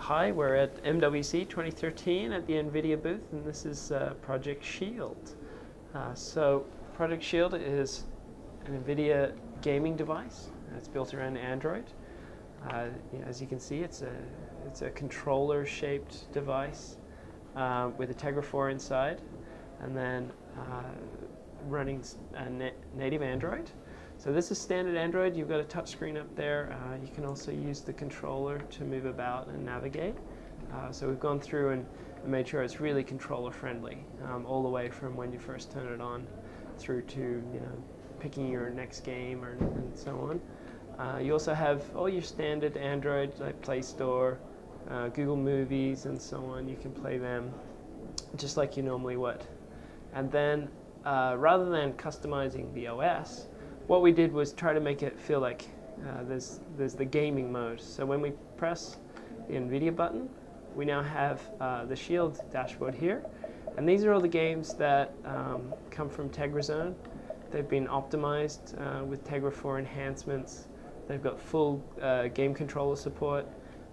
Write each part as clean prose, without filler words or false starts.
Hi, we're at MWC 2013 at the Nvidia booth, and this is Project Shield. So Project Shield is an Nvidia gaming device. It's built around Android. As you can see, it's a controller-shaped device with a Tegra 4 inside, and then running native Android. So this is standard Android. You've got a touchscreen up there. You can also use the controller to move about and navigate. So we've gone through and made sure it's really controller friendly, all the way from when you first turn it on through to picking your next game and so on. You also have all your standard Android like Play Store, Google Movies and so on. You can play them just like you normally would. And then rather than customizing the OS, what we did was try to make it feel like there's the gaming mode. So when we press the Nvidia button, we now have the Shield dashboard here. And these are all the games that come from Tegra Zone. They've been optimized with Tegra 4 enhancements. They've got full game controller support,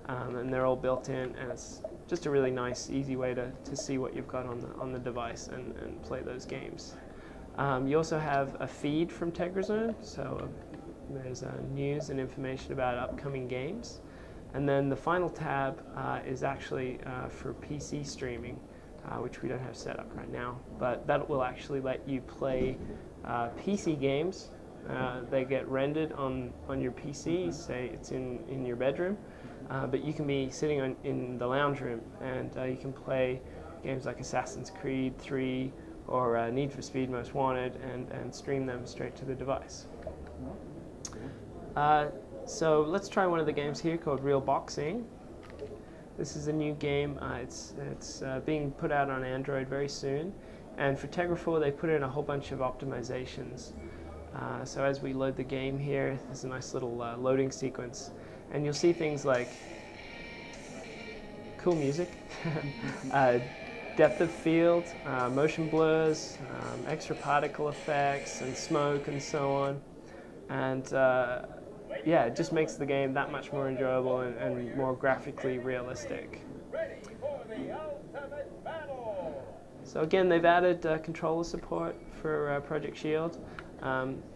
and they're all built in. And it's just a really nice, easy way to see what you've got on the device and play those games. You also have a feed from Tegra Zone, so there's news and information about upcoming games. And then the final tab is actually for PC streaming, which we don't have set up right now. But that will actually let you play PC games. They get rendered on your PC, say it's in your bedroom, but you can be sitting in the lounge room, and you can play games like Assassin's Creed 3, or Need for Speed Most Wanted, and stream them straight to the device. So let's try one of the games here called Real Boxing. This is a new game. It's being put out on Android very soon, and for Tegra 4 they put in a whole bunch of optimizations. So as we load the game here, there's a nice little loading sequence, and you'll see things like cool music, depth of field, motion blurs, extra particle effects and smoke and so on. And yeah, it just makes the game that much more enjoyable and more graphically realistic. So again, they've added controller support for Project Shield.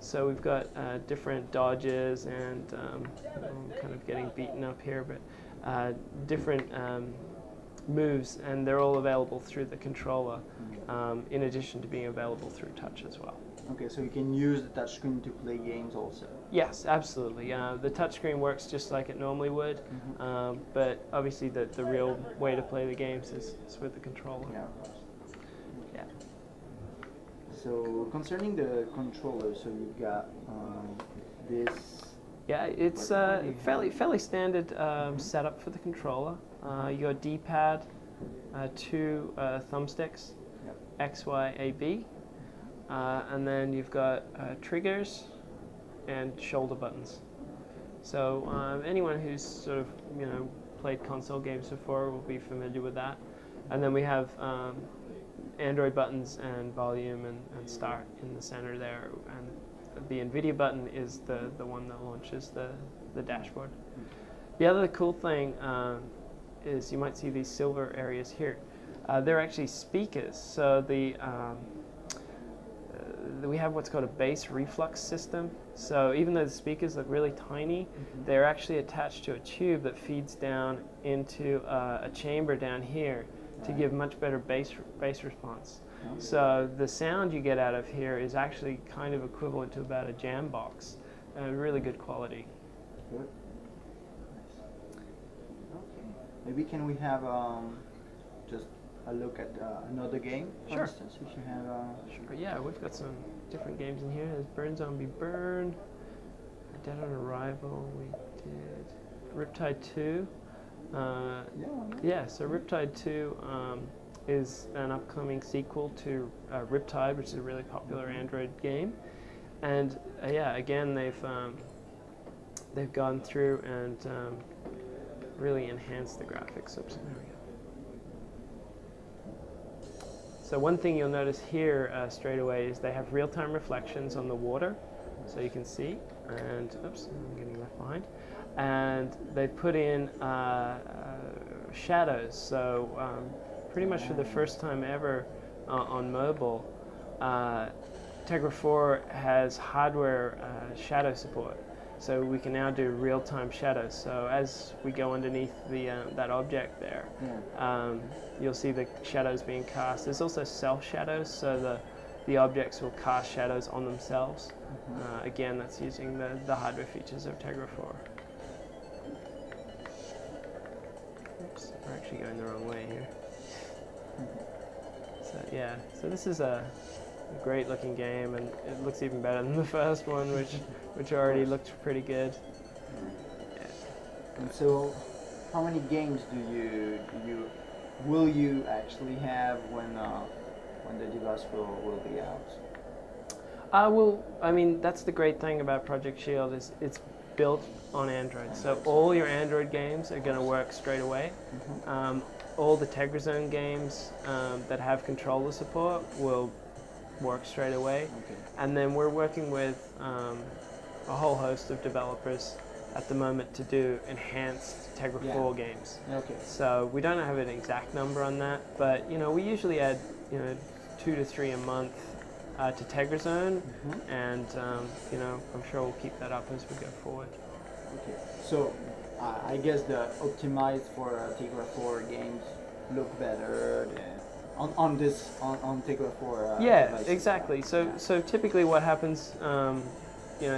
So we've got different dodges and I'm kind of getting beaten up here, but different moves, and they're all available through the controller, in addition to being available through touch as well. Okay, so you can use the touchscreen to play games also? Yes, absolutely. The touchscreen works just like it normally would, but obviously the real way to play the games is with the controller. Yeah, of course. Yeah. So concerning the controller, so you've got this. Yeah, it's fairly standard setup for the controller. You got D-pad, two thumbsticks, yep. X, Y, A, B, and then you've got triggers and shoulder buttons. So anyone who's sort of played console games before will be familiar with that. And then we have Android buttons and volume and start in the center there. And the Nvidia button is the one that launches the dashboard. The other cool thing is you might see these silver areas here. They're actually speakers. So we have what's called a bass reflux system. So even though the speakers look really tiny, they're actually attached to a tube that feeds down into a chamber down here to give much better bass response. So the sound you get out of here is actually kind of equivalent to about a jam box. Really good quality. Good. Okay. Maybe can we have just a look at another game, for instance? We should have. Sure. Yeah, we've got some different games in here. There's Burn Zombie Burn, Dead on Arrival. We did Riptide 2. Yeah. So Riptide 2 is an upcoming sequel to Riptide, which is a really popular Android game. And yeah, again, they've gone through and really enhanced the graphics. Oops, there we go. So one thing you'll notice here straight away is they have real-time reflections on the water. So you can see, and oops, I'm getting left behind. And they put in shadows. So pretty much for the first time ever on mobile, Tegra 4 has hardware shadow support. So we can now do real-time shadows. So as we go underneath the that object there, you'll see the shadows being cast. There's also self-shadows, so the objects will cast shadows on themselves. Again, that's using the hardware features of Tegra 4. Oops, we're actually going the wrong way here. So yeah, so this is a great looking game, and it looks even better than the first one, which already looked pretty good. Yeah. And so, how many games will you actually have when the device will be out? Well, I mean, that's the great thing about Project Shield is it's built on Android. So all your Android games are going to work straight away. All the Tegra Zone games that have controller support will work straight away. And then we're working with a whole host of developers at the moment to do enhanced Tegra 4 games. So we don't have an exact number on that, but we usually add 2 to 3 a month to Tegra Zone, and I'm sure we'll keep that up as we go forward. So I guess the optimized for Tegra 4 games look better on Tegra 4. Yeah, devices. exactly. So typically what happens,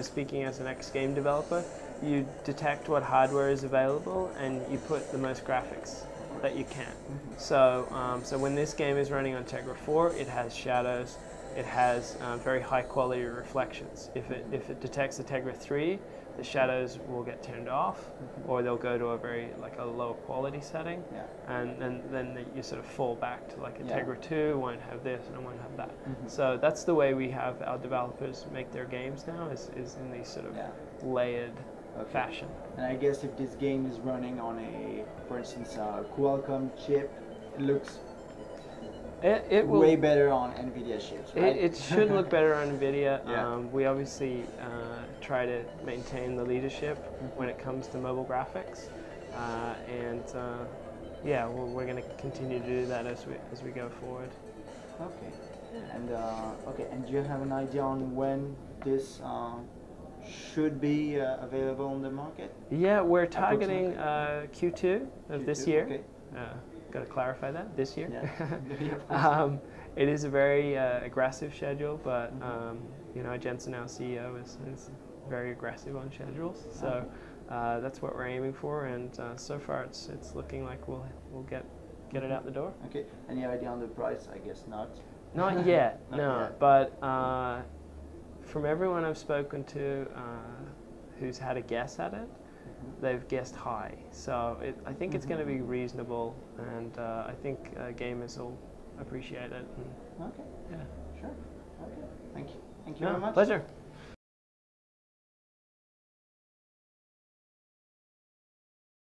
speaking as an ex-game developer, you detect what hardware is available and you put the most graphics that you can. So when this game is running on Tegra 4, it has shadows. It has very high quality reflections. If it detects a Tegra 3, the shadows will get turned off, or they'll go to a low quality setting, and then you sort of fall back to like a Tegra 2 won't have this and it won't have that. So that's the way we have our developers make their games now, is in these sort of layered fashion. And I guess if this game is running on for instance, a Qualcomm chip, it looks it will way better on Nvidia chips, right? It should look better on Nvidia. We obviously try to maintain the leadership when it comes to mobile graphics, we're going to continue to do that as we go forward. And do you have an idea on when this should be available on the market? Yeah, we're targeting Q2 of this year. Got to clarify that, this year. It is a very aggressive schedule, but Jensen, our CEO, is very aggressive on schedules. So that's what we're aiming for, and so far it's looking like we'll get it out the door. Any idea on the price? I guess not. Not yet, no. But from everyone I've spoken to who's had a guess at it, they've guessed high. So I think it's going to be reasonable, and I think gamers will appreciate it. Sure. Thank you. Thank you No, very much. Pleasure.